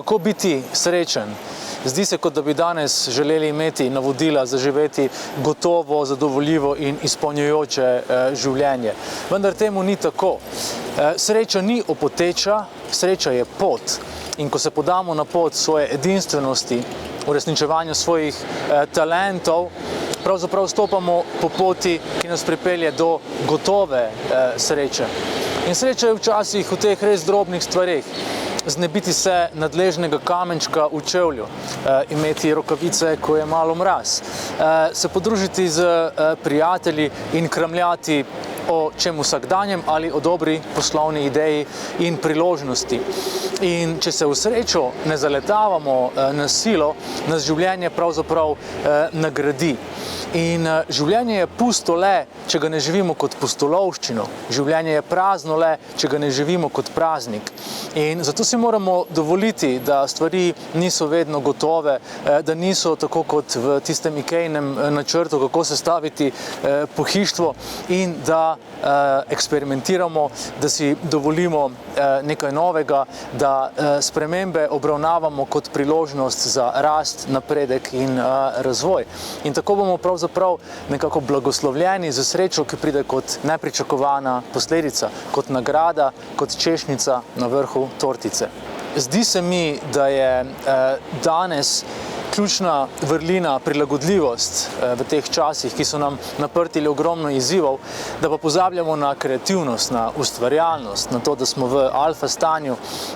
Kako biti srečen? Zdi se, kot da bi danes želeli imeti navodila za živeti gotovo, zadovoljivo in izpolnjujoče življenje. Vendar temu ni tako. Sreča ni opoteča, sreča je pot. In ko se podamo na pot svoje edinstvenosti, uresničevanju svojih talentov, pravzaprav stopamo po poti, ki nas pripelje do gotove sreče. In sreča je včasih v teh res drobnih stvareh. Znebiti se nadležnega kamenčka v čevlju, imeti rokavice, ko je malo mraz, se podružiti z prijatelji in kramljati o čem vsakdanjem ali o dobri poslovni ideji in priložnosti. In če se v srečo ne zaletavamo na silo, nas življenje pravzaprav nagradi. In življenje je pusto le, če ga ne živimo kot pustolovščino. Življenje je prazno le, če ga ne živimo kot praznik. In zato si moramo dovoliti, da stvari niso vedno gotove, da niso tako kot v tistem Ikejinem načrtu, kako sestaviti pohištvo, in da eksperimentiramo, da si dovolimo nekaj novega, da spremembe obravnavamo kot priložnost za rast, napredek in razvoj. In tako bomo pravzaprav nekako blagoslovljeni za srečo, ki pride kot nepričakovana posledica, kot nagrada, kot češnjica na vrhu tortice. Zdi se mi, da je danes ključna vrlina prilagodljivost v teh časih, ki so nam naprtili ogromno izzivov, da pa pozabljamo na kreativnost, na ustvarjalnost, na to, da smo v alfa stanju,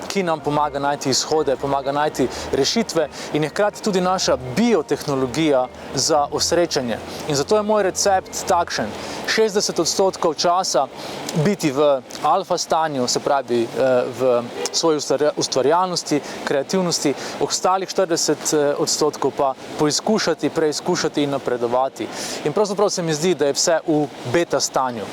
ki nam pomaga najti izhode, pomaga najti rešitve in je hkrati tudi naša biotehnologija za osrečanje. In zato je moj recept takšen: 60% časa biti v alfa stanju, se pravi v svoji ustvarjalnosti, kreativnosti, ostalih 40% pa poizkušati, preizkušati in napredovati. In pravzaprav se mi zdi, da je vse v beta stanju.